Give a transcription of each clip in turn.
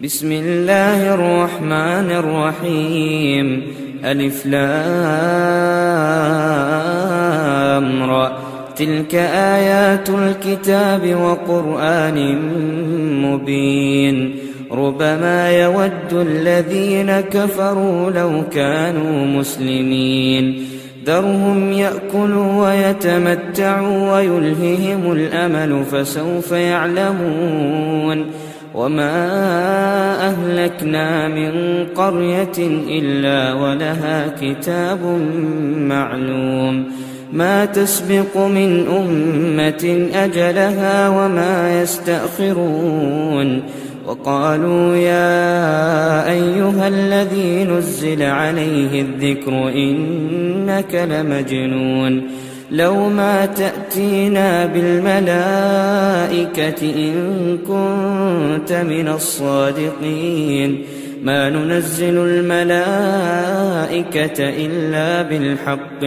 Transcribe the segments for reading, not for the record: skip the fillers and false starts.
بسم الله الرحمن الرحيم ألف لام را تلك آيات الكتاب وقرآن مبين ربما يود الذين كفروا لو كانوا مسلمين ذرهم يأكلوا ويتمتعوا ويلههم الأمل فسوف يعلمون وما أهلكنا من قرية إلا ولها كتاب معلوم ما تسبق من أمة أجلها وما يستأخرون وقالوا يا أيها الذي نزل عليه الذكر إنك لمجنون لو ما تأتينا بالملائكة إن كنت من الصادقين ما ننزل الملائكة إلا بالحق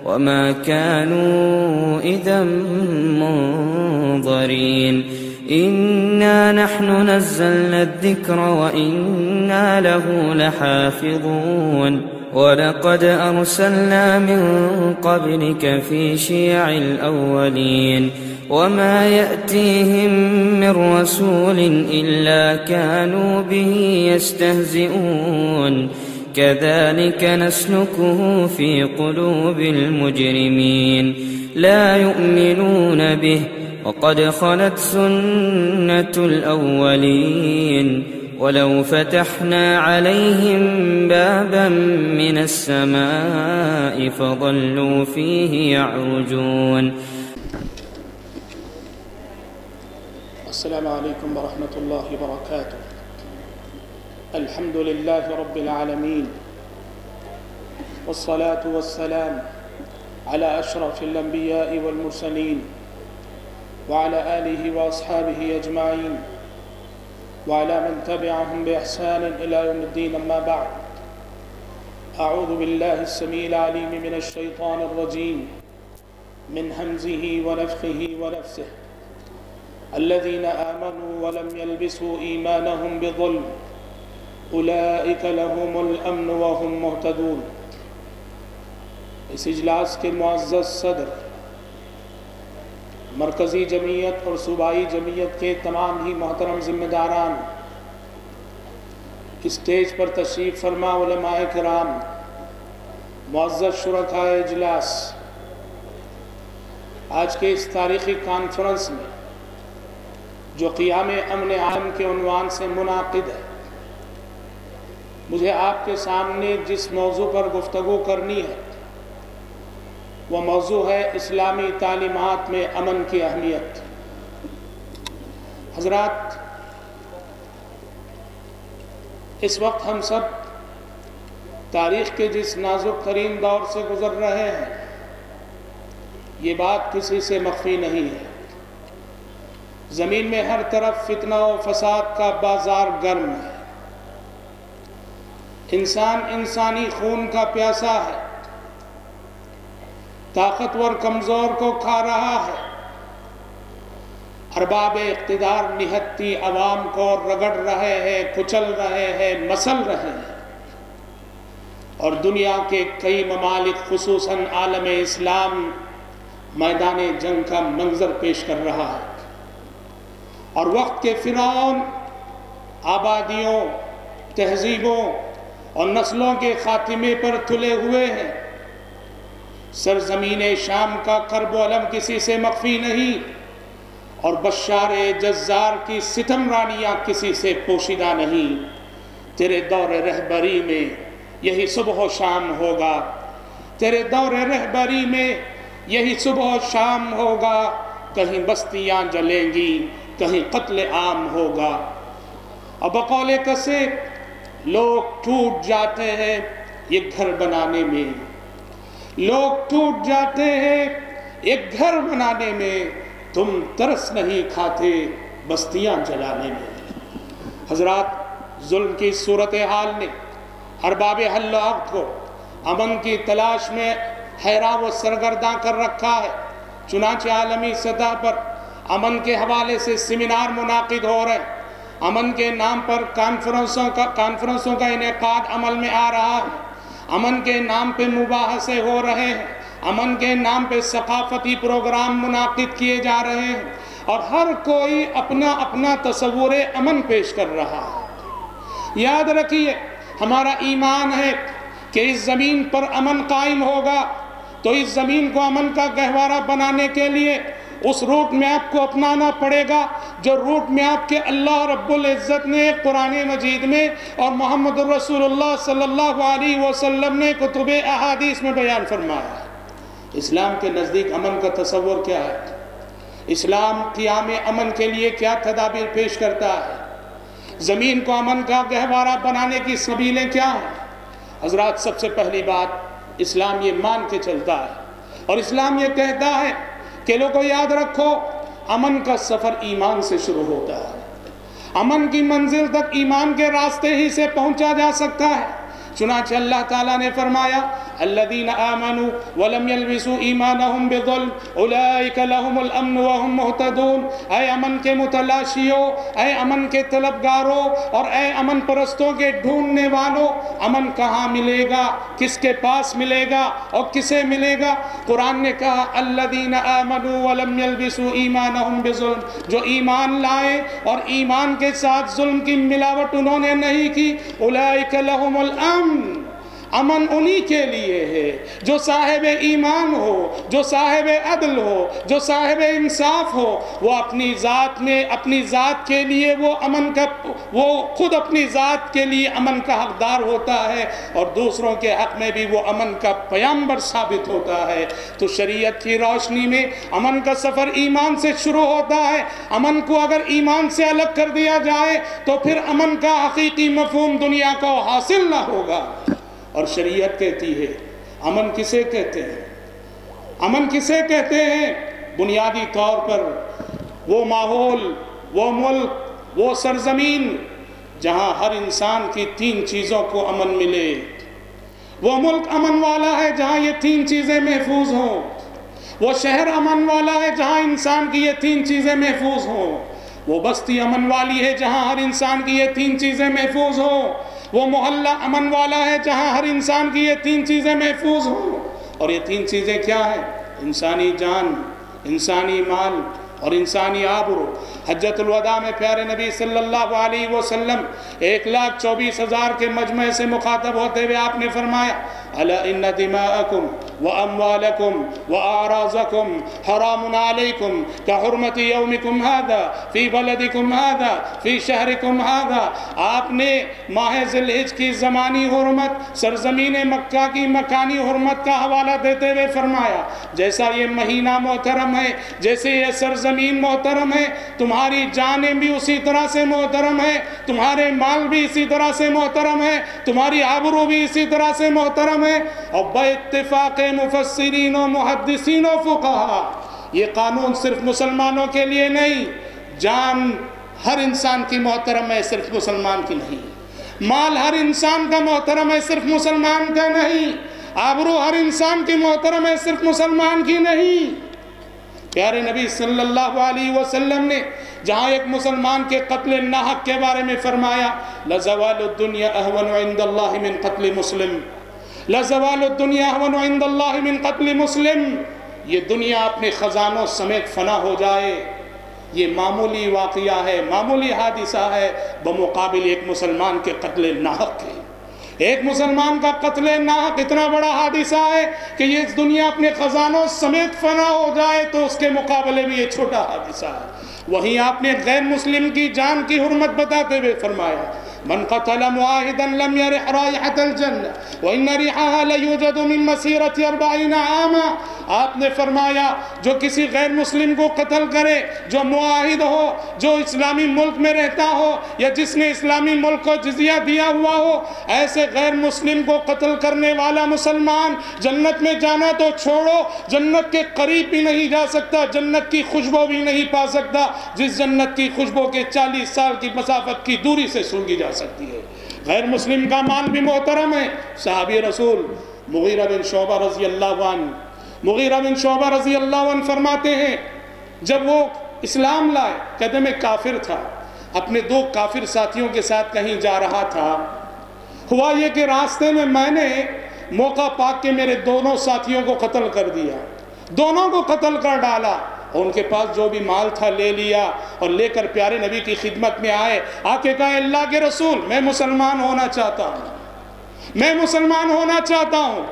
وما كانوا إذا منظرين إنا نحن نزلنا الذكر وإنا له لحافظون ولقد أرسلنا من قبلك في شيع الأولين وما يأتيهم من رسول إلا كانوا به يستهزئون كذلك نسلكه في قلوب المجرمين لا يؤمنون به وقد خلت سنة الأولين ولو فتحنا عليهم بابا من السماء فظلوا فيه يعرجون. السلام عليكم ورحمة الله وبركاته. الحمد لله رب العالمين والصلاة والسلام على أشرف الأنبياء والمرسلين وعلى آله وأصحابه أجمعين وعلى من تبعهم بإحسان إلى يوم الدين أما بعد أعوذ بالله السميع العليم من الشيطان الرجيم من همزه ونفخه ونفسه الذين آمنوا ولم يلبسوا إيمانهم بظلم أولئك لهم الأمن وهم مهتدون. اس اجلاس کے معزز صدر مرکزی جمعیت اور صوبائی جمعیت کے تمام ہی محترم ذمہ داران، اسٹیج پر تشریف فرما علماء کرام، معزز شرکائے اجلاس، آج کے اس تاریخی کانفرنس میں جو قیام امن عالم کے عنوان سے منعقد ہے، مجھے آپ کے سامنے جس موضوع پر گفتگو کرنی ہے وہ موضوع ہے اسلامی تعلیمات میں امن کی اہمیت. حضرات، اس وقت ہم سب تاریخ کے جس نازک ترین دور سے گزر رہے ہیں، یہ بات کسی سے مخفی نہیں ہے. زمین میں ہر طرف فتنہ و فساد کا بازار گرم ہے. انسان انسانی خون کا پیاسا ہے، طاقتور کمزور کو کھا رہا ہے، ارباب اقتدار نہتی عوام کو رگڑ رہے ہیں، کچل رہے ہیں، مسل رہے ہیں، اور دنیا کے کئی ممالک خصوصاً عالم اسلام میدان جنگ کا منظر پیش کر رہا ہے، اور وقت کے فرعون آبادیوں، تہذیبوں اور نسلوں کے خاتمے پر تلے ہوئے ہیں. سرزمین شام کا کرب و علم کسی سے مخفی نہیں، اور بشار جزار کی ستم رانیاں کسی سے پوشیدہ نہیں. تیرے دور رہبری میں یہی صبح و شام ہوگا، تیرے دور رہبری میں یہی صبح و شام ہوگا. کہیں بستیاں جلیں گی، کہیں قتل عام ہوگا. اور بقول کسے لوگ ٹوٹ جاتے ہیں ایک گھر بنانے میں، لوگ ٹوٹ جاتے ہیں ایک گھر بنانے میں، تم ترس نہیں کھاتے بستیاں جلانے میں. حضرات، ظلم کی صورتحال نے ارباب حل و عقد کو امن کی تلاش میں حیران و سرگرداں کر رکھا ہے. چنانچہ عالمی سطح پر امن کے حوالے سے سیمینار منعقد ہو رہے ہیں، امن کے نام پر کانفرنسوں کا انعقاد عمل میں آ رہا ہے، امن کے نام پہ مباحثے ہو رہے ہیں، امن کے نام پہ ثقافتی پروگرام منعقد کیے جا رہے ہیں، اور ہر کوئی اپنا اپنا تصور امن پیش کر رہا ہے۔ یاد رکھیے ہمارا ایمان ہے کہ اس زمین پر امن قائم ہوگا، تو اس زمین کو امن کا گہوارہ بنانے کے لیے اس روٹ میں آپ کو اپنانا پڑے گا جو روٹ میں آپ کے اللہ رب العزت نے قرآن مجید میں اور محمد الرسول اللہ صلی اللہ علیہ وسلم نے کتب احادیث میں بیان فرمایا ہے۔ اسلام کے نزدیک امن کا تصور کیا ہے؟ اسلام قیام امن کے لیے کیا تدابیر پیش کرتا ہے؟ زمین کو امن کا گہوارہ بنانے کی سبیلیں کیا ہیں؟ حضرات، سب سے پہلی بات اسلام یہ مان کے چلتا ہے، اور اسلام یہ کہتا ہے کہ لوگوں یاد رکھو، امن کا سفر ایمان سے شروع ہوتا ہے، امن کی منزل تک ایمان کے راستے ہی سے پہنچا جا سکتا ہے۔ چنانچہ اللہ تعالیٰ نے فرمایا الذین آمنوا ولم يلبسوا ایمانہم بظلم اولئک لہم الامن وہم مہتدون۔ اے امن کے متلاشیوں، اے امن کے طلبگاروں، اور اے امن پرستوں کے ڈھونڈنے والوں، امن کہاں ملے گا، کس کے پاس ملے گا اور کسے ملے گا؟ قرآن نے کہا الذین آمنوا ولم يلبسوا ایمانہم بظلم، جو ایمان لائے اور ایمان کے ساتھ ظلم کی ملاوٹ انہوں نے نہیں کی، اولئک لہم الامن، امن انہی کے لیے ہے جو صاحب ایمان ہو، جو صاحب عدل ہو، جو صاحب انصاف ہو۔ وہ اپنی ذات میں، اپنی ذات کے لیے وہ امن کا، وہ خود اپنی ذات کے لیے امن کا حقدار ہوتا ہے، اور دوسروں کے حق میں بھی وہ امن کا پیامبر ثابت ہوتا ہے۔ تو شریعت کی روشنی میں امن کا سفر ایمان سے شروع ہوتا ہے۔ امن کو اگر ایمان سے الگ کر دیا جائے تو پھر امن کا حقیقی مفہوم دنیا کو حاصل نہ ہوگا۔ اور شریعت کہتی ہے امن کسے کہتے ہیں؟ امن کسے کہتے ہیں؟ بنیادی طور پر وہ ماحول، وہ ملک، وہ سرزمین جہاں ہر انسان کی تین چیزوں کو امن ملے۔ وہ ملک امن والا ہے جہاں یہ تین چیزیں محفوظ ہوں، وہ شہر امن والا ہے جہاں انسان کی یہ تین چیزیں محفوظ ہوں، وہ بستی امن والی ہے جہاں ہر انسان کی یہ تین چیزیں محفوظ ہوں، وہ محلہ امن والا ہے جہاں ہر انسان کی یہ تین چیزیں محفوظ ہوں۔ اور یہ تین چیزیں کیا ہیں؟ انسانی جان، انسانی مال اور انسانی آبرو۔ حجۃ الوداع میں پیارے نبی صلی اللہ علیہ وسلم 1,24,000 کے مجمع سے مخاطب ہوتے ہوئے آپ نے فرمایا الا ان دماءکم واموالکم واعراضکم حرام علیکم کحرمت یومکم ھذا فی بلدکم ھذا فی شہرکم ھذا۔ آپ نے ماہ ذی الحجہ کی زمانی حرمت، سرزمین مکہ کی مکانی حرمت کا حوالہ دیتے ہوئے فرمایا جیسا یہ مہینہ محترم ہے، جیسے یہ سرزمین محترم ہے، تمہاری جانیں بھی اسی طرح سے محترم ہے، تمہارے مال بھی اسی طرح سے محترم ہے، تمہاری آبرو بھی اسی طرح سے محترم ہے۔ اور باتفاق مفسرین و محدثین و فقہا، یہ قانون صرف مسلمانوں کے لیے نہیں، جان ہر انسان کی محترم ہے، صرف مسلمان کی نہیں، مال ہر انسان کا محترم ہے، صرف مسلمان کا نہیں، آبرو ہر انسان کی محترم ہے، صرف مسلمان کی نہیں۔ پیارے نبی صلی اللہ علیہ وسلم نے جہاں ایک مسلمان کے قتل ناحق کے بارے میں فرمایا لَزَوَالُ الدُّنْيَا أَهْوَنُ عِنْدَ اللَّهِ مِنْ قَتْلِ مسلم، لَزَوَالُ الدُّنْيَا أَهْوَنُ عِنْدَ اللَّهِ مِنْ قَتْلِ مسلم۔ یہ دنیا اپنے خزانوں سمیت فنا ہو جائے، یہ معمولی واقعہ ہے، معمولی حادثہ ہے بمقابل ایک مسلمان کے قتل ناحق کے۔ ایک مسلمان کا قتل ناحق اتنا بڑا حادثہ ہے کہ یہ دنیا اپنے خزانوں سمیت فنا ہو جائے تو اس کے مقابلے میں یہ چھوٹا حادثہ ہے۔ وہیں آپ نے غیر مسلم کی جان کی حرمت بتاتے ہوئے فرمایا من قتل معاہدا لم يرح رائحة الجنة وإن ريحها ليوجد من مسيرة 40 عاما۔ آپ نے فرمایا جو کسی غیر مسلم کو قتل کرے، جو معاہد ہو، جو اسلامی ملک میں رہتا ہو یا جس نے اسلامی ملک کو جزیہ دیا ہوا ہو، ایسے غیر مسلم کو قتل کرنے والا مسلمان جنت میں جانا تو چھوڑو، جنت کے قریب بھی نہیں جا سکتا، جنت کی خوشبو بھی نہیں پا سکتا جس جنت کی خوشبو کے 40 سال کی مسافت کی دوری سے سونگھی جا سکتی ہے۔ غیر مسلم کا مال بھی محترم ہے۔ صحابی رسول مغیرہ بن شعبہ رضی اللہ عنہ، مغیرہ بن شعبہ رضی اللہ عنہ فرماتے ہیں جب وہ اسلام لائے، کہتے میں کافر تھا، اپنے 2 کافر ساتھیوں کے ساتھ کہیں جا رہا تھا۔ ہوا یہ کہ راستے میں نے موقع پا کے میرے دونوں ساتھیوں کو قتل کر دیا، دونوں کو قتل کر ڈالا، اور ان کے پاس جو بھی مال تھا لے لیا، اور لے کر پیارے نبی کی خدمت میں آئے، آ کے کہا اللہ کے رسول میں مسلمان ہونا چاہتا ہوں، میں مسلمان ہونا چاہتا ہوں۔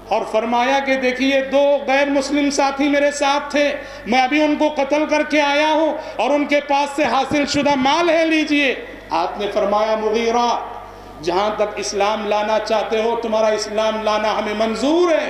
اور فرمایا کہ دیکھیے 2 غیر مسلم ساتھی میرے ساتھ تھے، میں ابھی ان کو قتل کر کے آیا ہوں، اور ان کے پاس سے حاصل شدہ مال ہے، لیجئے۔ آپ نے فرمایا مغیرہ جہاں تک اسلام لانا چاہتے ہو تمہارا اسلام لانا ہمیں منظور ہے،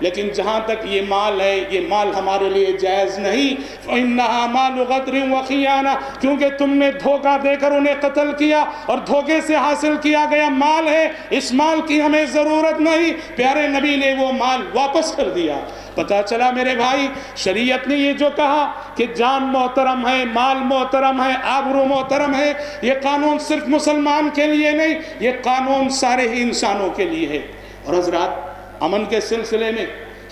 لیکن جہاں تک یہ مال ہے یہ مال ہمارے لیے جائز نہیں۔ فَإِنَّهَا مَالُ غَدْرٍ وَخِيَانَةٍ، کیونکہ تم نے دھوکہ دے کر انہیں قتل کیا اور دھوکے سے حاصل کیا گیا مال ہے، اس مال کی ہمیں ضرورت نہیں۔ پیارے نبی نے وہ مال واپس کر دیا۔ پتہ چلا میرے بھائی شریعت نے یہ جو کہا کہ جان محترم ہے، مال محترم ہے، آبرو محترم ہے، یہ قانون صرف مسلمان کے لیے نہیں، یہ قانون سارے ہی انسانوں کے لیے ہے۔ اور حضرات امن کے سلسلے میں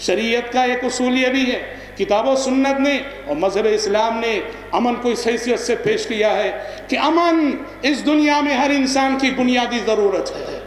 شریعت کا ایک اصول یہ بھی ہے، کتاب و سنت نے اور مذہب اسلام نے امن کو اس حیثیت سے پیش کیا ہے کہ امن اس دنیا میں ہر انسان کی بنیادی ضرورت ہے،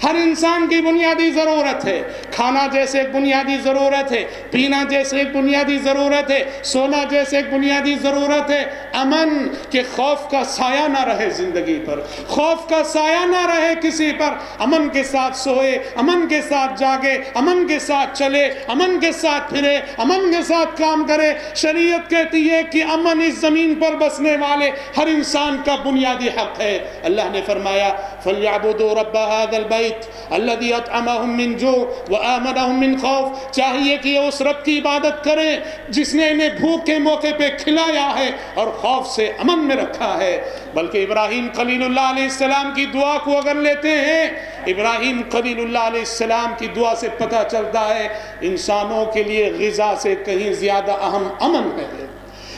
ہر انسان کی بنیادی ضرورت ہے۔ کھانا جیسے ایک بنیادی ضرورت ہے، پینا جیسے ایک بنیادی ضرورت ہے، سونا جیسے ایک بنیادی ضرورت ہے۔ امن کہ خوف کا سایہ نہ رہے زندگی پر، خوف کا سایہ نہ رہے کسی پر، امن کے ساتھ سوئے، امن کے ساتھ جاگے، امن کے ساتھ چلے، امن کے ساتھ پھرے، امن کے ساتھ کام کرے۔ شریعت کہتی ہے کہ امن اس زمین پر بسنے والے ہر انسان کا بنیادی حق ہے۔ اللہ نے فرمایا فَلْيَعْبُدُوا رَبَّ هَذَا الْبَيْتِ الَّذِي أَطْعَمَهُم مِّن جُوعٍ وَآمَنَهُم مِّن خَوْفٍ، چاہیے کہ یہ اس رب کی عبادت کریں جس نے انہیں بھوک کے موقع پہ کھلایا ہے اور خوف سے امن میں رکھا ہے۔ بلکہ ابراہیم خلیل اللہ علیہ السلام کی دعا کو اگر لیتے ہیں، ابراہیم خلیل اللہ علیہ السلام کی دعا سے پتہ چلتا ہے انسانوں کے لیے غذا سے کہیں زیادہ اہم امن ہے،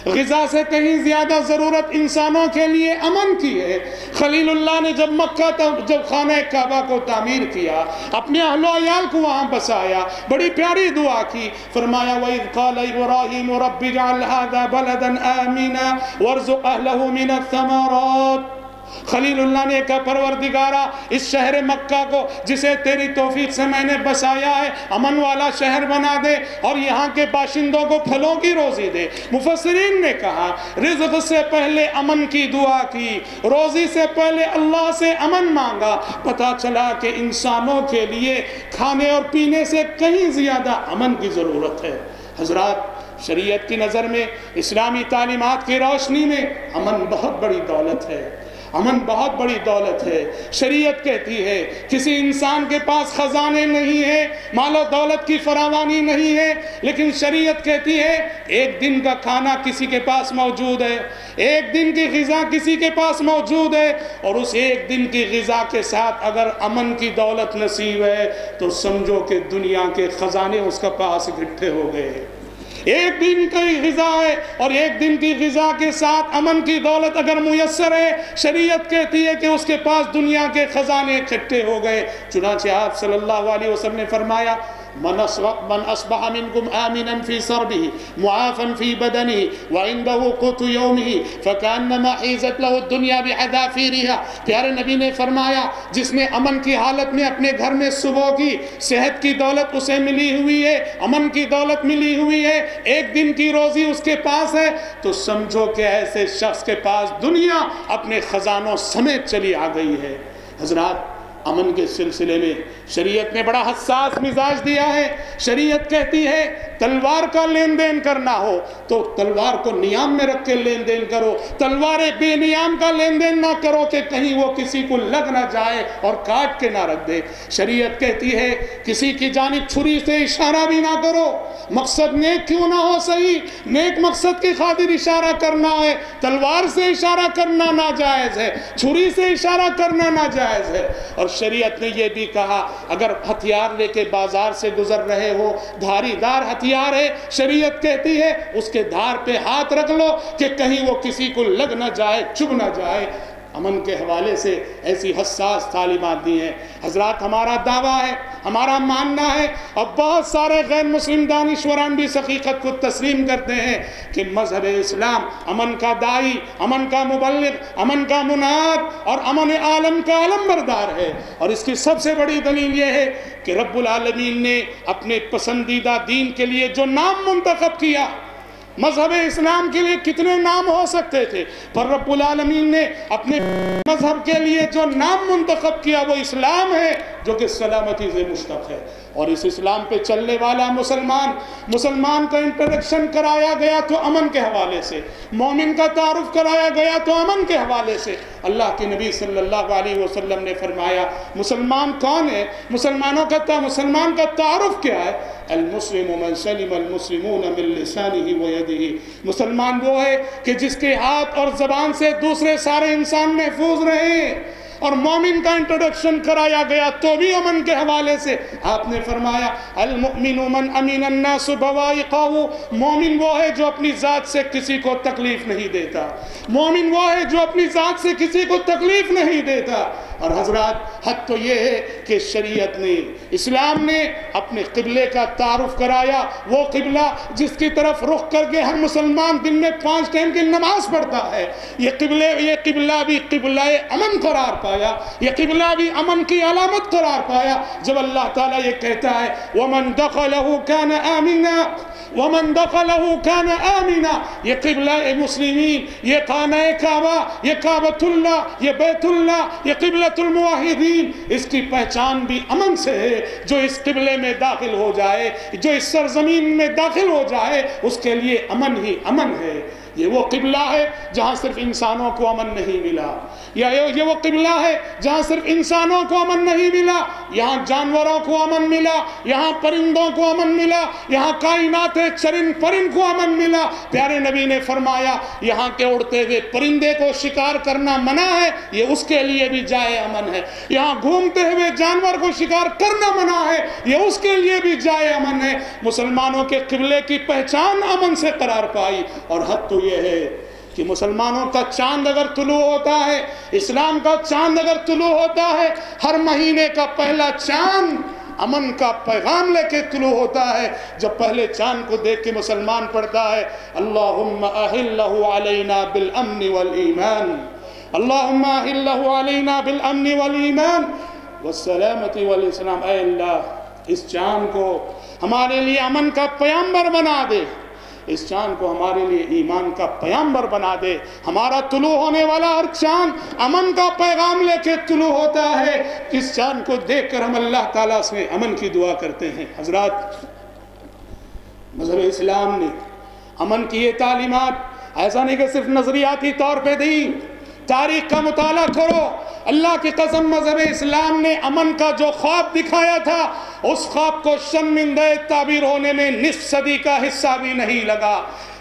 غذا سے کہیں زیادہ ضرورت انسانوں کے لیے امن کی ہے۔ خلیل اللہ نے جب خانہ کعبہ کو تعمیر کیا، اپنے اہل و عیال کو وہاں بسایا، بڑی پیاری دعا کی، فرمایا وَإِذْ قَالَ إِبْرَاهِيمُ رَبِّ اجْعَلْ هَذَا بَلَدًا آمِنًا وَارْزُقْ أَهْلَهُ مِنَ الثَّمَرَاتِ۔ خلیل اللہ نے کہا پروردگارا اس شہر مکہ کو جسے تیری توفیق سے میں نے بسایا ہے امن والا شہر بنا دے اور یہاں کے باشندوں کو پھلوں کی روزی دے۔ مفسرین نے کہا رزق سے پہلے امن کی دعا کی، روزی سے پہلے اللہ سے امن مانگا۔ پتہ چلا کہ انسانوں کے لیے کھانے اور پینے سے کہیں زیادہ امن کی ضرورت ہے۔ حضرات شریعت کی نظر میں اسلامی تعلیمات کی روشنی میں امن بہت بڑی دولت ہے، امن بہت بڑی دولت ہے۔ شریعت کہتی ہے کسی انسان کے پاس خزانے نہیں ہیں، مال و دولت کی فراوانی نہیں ہے، لیکن شریعت کہتی ہے ایک دن کا کھانا کسی کے پاس موجود ہے، ایک دن کی غذا کسی کے پاس موجود ہے، اور اس ایک دن کی غذا کے ساتھ اگر امن کی دولت نصیب ہے تو سمجھو کہ دنیا کے خزانے اس کے پاس اکٹھے ہو گئے۔ ایک دن کی غذا ہے اور ایک دن کی غذا کے ساتھ امن کی دولت اگر میسر ہے، شریعت کہتی ہے کہ اس کے پاس دنیا کے خزانے اکٹھے ہو گئے۔ چنانچہ آپ صلی اللہ علیہ وسلم نے فرمایا من اصبح منکم آمنا فی صربه معافا فی بدنه وعنده قوت یومه فکانما حیزت له الدنیا بحذافیرها۔ پیارے نبی نے فرمایا جس نے امن کی حالت میں اپنے گھر میں صبح کی صحت کی دولت اسے ملی ہوئی ہے، امن کی دولت ملی ہوئی ہے، ایک دن کی روزی اس کے پاس ہے، تو سمجھو کہ ایسے شخص کے پاس دنیا اپنے خزانوں سمیت چلی آ گئی ہے۔ حضرات امن کے سلسلے میں شریعت نے بڑا حساس مزاج دیا ہے۔ شریعت کہتی ہے تلوار کا لین دین کرنا ہو تو تلوار کو نیام میں رکھ کے لین دین کرو، تلوار بے نیام کا لین دین نہ کرو کہ کہیں وہ کسی کو لگ نہ جائے اور کاٹ کے نہ رکھ دے۔ شریعت کہتی ہے کسی کی جانب چھری سے اشارہ بھی نہ کرو، مقصد نیک کیوں نہ ہو صحیح، نیک مقصد کی خاطر اشارہ کرنا ہے، تلوار سے اشارہ کرنا ناجائز ہے، چھری سے اشارہ کرنا ناجائز ہے۔ اور شریعت نے یہ بھی کہا اگر ہتھیار لے کے بازار سے گزر رہے ہو، دھاری دار ہتھیار ہے، شریعت کہتی ہے اس کے دھار پہ ہاتھ رکھ لو کہ کہیں وہ کسی کو لگ نہ جائے، چبھ نہ جائے۔ امن کے حوالے سے ایسی حساس تعلیمات دی ہیں۔ حضرات ہمارا دعویٰ ہے، ہمارا ماننا ہے اور بہت سارے غیر مسلم دانشوران بھی اس حقیقت کو تسلیم کرتے ہیں کہ مذہب اسلام امن کا دائی، امن کا مبلغ، امن کا مناد اور امن عالم کا علم بردار ہے۔ اور اس کی سب سے بڑی دلیل یہ ہے کہ رب العالمین نے اپنے پسندیدہ دین کے لیے جو نام منتخب کیا، مذہب اسلام کے لیے کتنے نام ہو سکتے تھے، پر رب العالمین نے اپنے مذہب کے لیے جو نام منتخب کیا وہ اسلام ہے، جو کہ سلامتی سے مشتق ہے۔ اور اس اسلام پہ چلنے والا مسلمان کا انٹروڈکشن کرایا گیا تو امن کے حوالے سے، مومن کا تعارف کرایا گیا تو امن کے حوالے سے۔ اللہ کے نبی صلی اللہ علیہ وسلم نے فرمایا مسلمان کون ہے؟ مسلمان کا تعارف کیا ہے؟ المسلم من سلم المسلمون من لسانه ويده، مسلمان وہ ہے کہ جس کے ہاتھ اور زبان سے دوسرے سارے انسان محفوظ رہیں۔ اور مومن کا انٹروڈکشن کرایا گیا تو بھی امن کے حوالے سے، آپ نے فرمایا المؤمن من امن الناس بوائقه، مومن وہ ہے جو اپنی ذات سے کسی کو تکلیف نہیں دیتا، مومن وہ ہے جو اپنی ذات سے کسی کو تکلیف نہیں دیتا۔ اور حضرات حد تو یہ ہے کہ شریعت نے، اسلام نے اپنے قبلے کا تعارف کرایا، وہ قبلہ جس کی طرف رخ کر کے ہر مسلمان دن میں 5 ٹائم کی نماز پڑھتا ہے، یہ قبلہ بھی قبلہ امن قرار پایا، یہ قبلہ بھی امن کی علامت قرار پایا، جب اللہ تعالیٰ یہ کہتا ہے وَمَن دَخَلَهُ كَانَ آمِنًا وَمَن دَخَلَهُ كَانَ آمِنًا، یہ قبلہ مسلمین، یہ خانہ کعبہ، یہ کعبۃ اللہ، یہ بیت اللہ، یہ قبلۃ الموحدین، اس کی پہچان بھی امن سے ہے۔ جو اس قبلے میں داخل ہو جائے، جو اس سرزمین میں داخل ہو جائے، اس کے لیے امن ہی امن ہے۔ یہ وہ قبلہ ہے جہاں صرف انسانوں کو امن نہیں ملا، یہ وہ قبلہ ہے جہاں صرف انسانوں کو امن نہیں ملا، یہاں جانوروں کو امن ملا، یہاں پرندوں کو امن ملا، یہاں کائنات چرند پرند کو امن ملا۔ پیارے نبی نے فرمایا یہاں کے اڑتے ہوئے پرندے کو شکار کرنا منع ہے، یہ اس کے لیے بھی جائے امن ہے۔ یہاں گھومتے ہوئے جانور کو شکار کرنا منع ہے، یہ اس کے لیے بھی جائے امن ہے۔ مسلمانوں کے قبلے کی پہچان امن سے قرار پائی۔ اور حد تو یہ ہے کہ مسلمانوں کا چاند اگر طلوع ہوتا ہے، اسلام کا چاند اگر طلوع ہوتا ہے، ہر مہینے کا پہلا چاند امن کا پیغام لے کے طلوع ہوتا ہے۔ جب پہلے چاند کو دیکھ کے مسلمان پڑھتا ہے اللہم احلہ علینا بالامن والایمان، اللہم احلہ علینا بالامن والایمان والسلامت والاسلام، اے اللہ اس چاند کو ہمارے لیے امن کا پیامبر بنا دے، اس چاند کو ہمارے لیے ایمان کا پیامبر بنا دے۔ ہمارا طلوع ہونے والا ہر چاند امن کا پیغام لے کے طلوع ہوتا ہے۔ اس چاند کو دیکھ کر ہم اللہ تعالیٰ سے امن کی دعا کرتے ہیں۔ حضرات مذہب اسلام نے امن کی یہ تعلیمات ایسا نہیں کہ صرف نظریاتی طور پہ دی، تاریخ کا مطالعہ کرو۔ اللہ کی قسم مذہب اسلام نے امن کا جو خواب دکھایا تھا، اس خواب کو شرمندہ تعبیر ہونے میں نصف صدی کا حصہ بھی نہیں لگا۔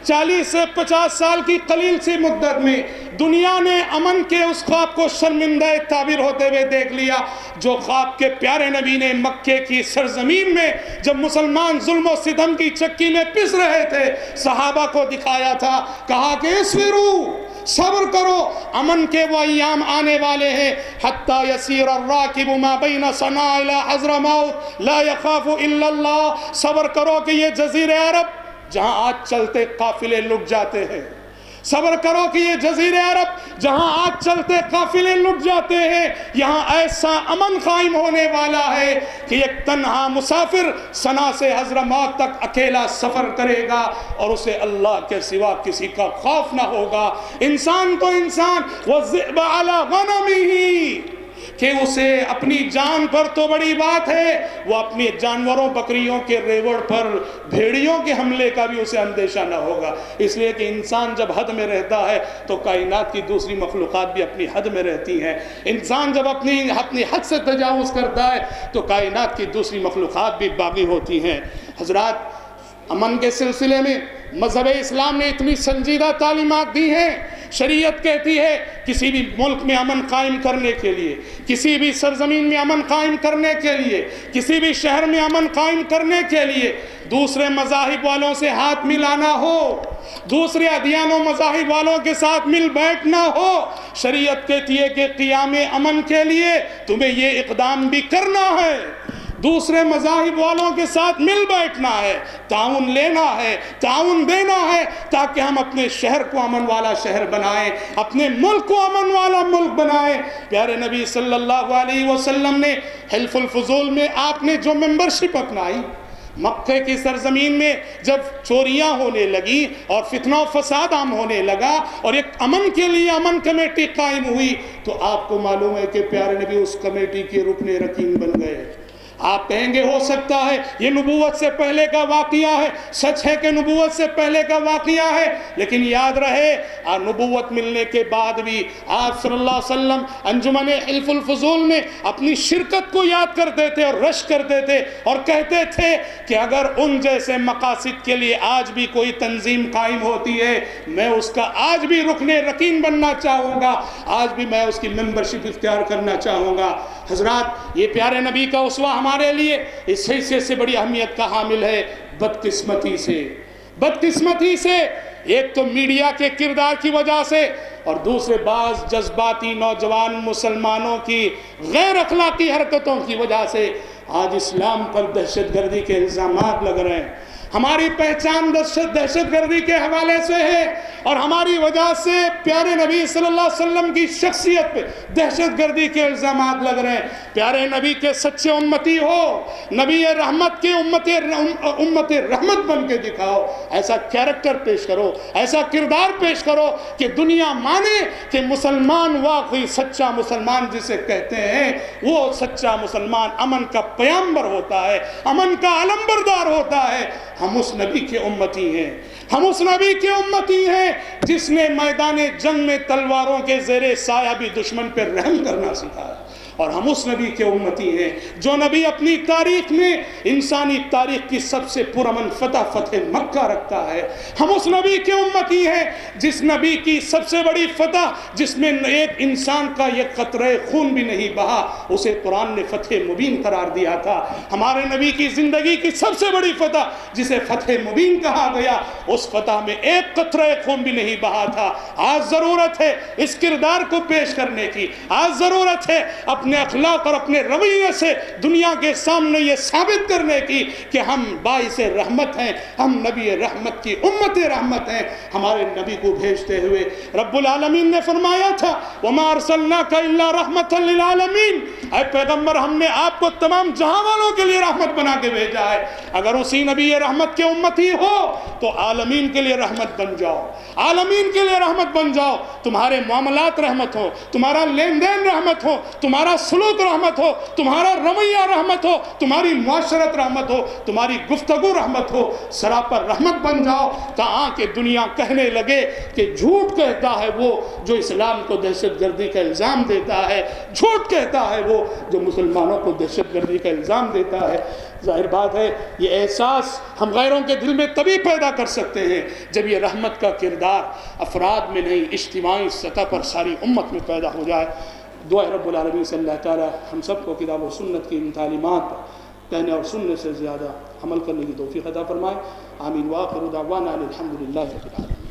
40 سے 50 سال کی قلیل سی مدت میں دنیا نے امن کے اس خواب کو شرمندہ تعبیر ہوتے ہوئے دیکھ لیا، جو خواب کے پیارے نبی نے مکے کی سرزمین میں جب مسلمان ظلم و ستم کی چکی میں پس رہے تھے صحابہ کو دکھایا تھا۔ کہا کہ اصبروا، صبر کرو، امن کے وہ ایام آنے والے ہیں۔ حتی یسیر الراکب ما بین صنعاء الی حضرموت لا یخاف الا اللہ، صبر کرو کہ یہ جزیرہ عرب جہاں آج چلتے قافلے لٹ جاتے ہیں، صبر کرو کہ یہ جزیرہ عرب جہاں آج چلتے قافلے لٹ جاتے ہیں، یہاں ایسا امن قائم ہونے والا ہے کہ ایک تنہا مسافر صنعاء سے حضرموت تک اکیلا سفر کرے گا اور اسے اللہ کے سوا کسی کا خوف نہ ہوگا۔ انسان تو انسان، وَالذِّئْبَ عَلَى غَنَمِهِ، کہ اسے اپنی جان پر تو بڑی بات ہے، وہ اپنی جانوروں بکریوں کے ریوڑ پر بھیڑیوں کے حملے کا بھی اسے اندیشہ نہ ہوگا۔ اس لیے کہ انسان جب حد میں رہتا ہے تو کائنات کی دوسری مخلوقات بھی اپنی حد میں رہتی ہیں۔ انسان جب اپنی حد سے تجاوز کرتا ہے تو کائنات کی دوسری مخلوقات بھی باغی ہوتی ہیں۔ حضرات امن کے سلسلے میں مذہب اسلام نے اتنی سنجیدہ تعلیمات دی ہیں۔ شریعت کہتی ہے کسی بھی ملک میں امن قائم کرنے کے لیے، کسی بھی سرزمین میں امن قائم کرنے کے لیے، کسی بھی شہر میں امن قائم کرنے کے لیے دوسرے مذاہب والوں سے ہاتھ ملانا ہو، دوسرے ادیان و مذاہب والوں کے ساتھ مل بیٹھنا ہو۔ شریعت کہتی ہے کہ قیام امن کے لیے تمہیں یہ اقدام بھی کرنا ہے۔ دوسرے مذاہب والوں کے ساتھ مل بیٹھنا ہے، تعاون لینا ہے، تعاون دینا ہے، تاکہ ہم اپنے شہر کو امن والا شہر بنائیں، اپنے ملک کو امن والا ملک بنائیں۔ پیارے نبی صلی اللہ علیہ وسلم نے حلف الفضول میں آپ نے جو ممبرشپ اپنائی، مکہ کی سرزمین میں جب چوریاں ہونے لگی اور فتنہ و فساد عام ہونے لگا اور ایک امن کے لیے امن کمیٹی قائم ہوئی، تو آپ کو معلوم ہے کہ پیارے نبی اس کمیٹی کے رکن رکین بن گئے۔ آپ کہیں گے ہو سکتا ہے یہ نبوت سے پہلے کا واقعہ ہے، سچ ہے کہ نبوت سے پہلے کا واقعہ ہے، لیکن یاد رہے نبوت ملنے کے بعد بھی آپ صلی اللہ علیہ وسلم انجمن حلف الفضول میں اپنی شرکت کو یاد کرتے تھے اور رش کرتے تھے اور کہتے تھے کہ اگر ان جیسے مقاصد کے لیے آج بھی کوئی تنظیم قائم ہوتی ہے، میں اس کا آج بھی رکن رکین بننا چاہوں گا، آج بھی میں اس کی ممبرشپ اختیار کرنا چاہوں گا۔ حضرات، یہ پیارے نبی کا اسوہ ہمارے لیے اس حیثیت سے بڑی اہمیت کا حامل ہے۔ بدقسمتی سے ایک تو میڈیا کے کردار کی وجہ سے اور دوسرے بعض جذباتی نوجوان مسلمانوں کی غیر اخلاقی حرکتوں کی وجہ سے آج اسلام پر دہشت گردی کے الزامات لگ رہے ہیں۔ ہماری پہچان دہشت گردی کے حوالے سے ہے اور ہماری وجہ سے پیارے نبی صلی اللہ علیہ وسلم کی شخصیت پہ دہشت گردی کے الزامات لگ رہے ہیں۔ پیارے نبی کے سچے امتی ہو، نبی رحمت کے امت رحمت بن کے دکھاؤ، ایسا کیریکٹر پیش کرو، ایسا کردار پیش کرو کہ دنیا مانے کہ مسلمان واقعی سچا مسلمان جسے کہتے ہیں، وہ سچا مسلمان امن کا پیامبر ہوتا ہے، امن کا علمبردار ہوتا ہے۔ ہم اس نبی کے امتی ہیں، ہم اس نبی کے امتی ہیں جس نے میدان جنگ میں تلواروں کے زیر سایہ بھی دشمن پر رحم کرنا سکھایا، اور ہم اس نبی کے امتی ہیں جو نبی اپنی تاریخ میں انسانی تاریخ کی سب سے پرامن فتح مکہ رکھتا ہے۔ ہم اس نبی کے امتی ہیں جس نبی کی سب سے بڑی فتح، جس میں ایک انسان کا ایک قطرہ خون بھی نہیں بہا، اسے قرآن نے فتح مبین قرار دیا تھا۔ ہمارے نبی کی زندگی کی سب سے بڑی فتح جسے فتح مبین کہا گیا، اس فتح میں ایک قطرہ خون بھی نہیں بہا تھا۔ آج ضرورت ہے اس کردار کو پیش کرنے کی، آج ضرورت ہے اپنے اخلاق اور اپنے رویے سے دنیا کے سامنے یہ ثابت کرنے کی کہ ہم باعث رحمت ہیں، ہم نبی رحمت کی امت رحمت ہیں۔ ہمارے نبی کو بھیجتے ہوئے رب العالمین نے فرمایا تھا وَمَا أَرْسَلْنَاكَ إِلَّا رَحْمَةً لِلْعَالَمِينَ، اے پیغمبر ہم نے آپ کو تمام جہاں والوں کے لیے رحمت بنا کے بھیجا ہے۔ اگر اسی نبی رحمت کے امتی ہو تو عالمین کے لیے رحمت بن جاؤ، عالمین کے لیے رحمت بن جاؤ۔ تمہارے معاملات رحمت ہو، تمہارا لین دین رحمت ہو، تمہارا سلوک رحمت ہو، تمہارا رویہ رحمت ہو، تمہاری معاشرت رحمت ہو، تمہاری گفتگو رحمت ہو، سراپر رحمت بن جاؤ، تاکہ دنیا کہنے لگے کہ جھوٹ کہتا ہے وہ جو اسلام کو دہشت گردی کا الزام دیتا ہے، جھوٹ کہتا ہے وہ جو مسلمانوں کو دہشت گردی کا الزام دیتا ہے۔ ظاہر بات ہے یہ احساس ہم غیروں کے دل میں تبھی پیدا کر سکتے ہیں جب یہ رحمت کا کردار افراد میں نہیں، اجتماعی سطح پر ساری امت میں پیدا ہو جائے۔ دعا رب العالمین سے اللہ تعالی ہم سب کو کتاب و سنت کی ان تعلیمات پر کہنے اور سننے سے زیادہ عمل کرنے کی توفیق عطا فرمائے۔ آمین۔ وآخر دعوانا الحمدللہ رب العالمین۔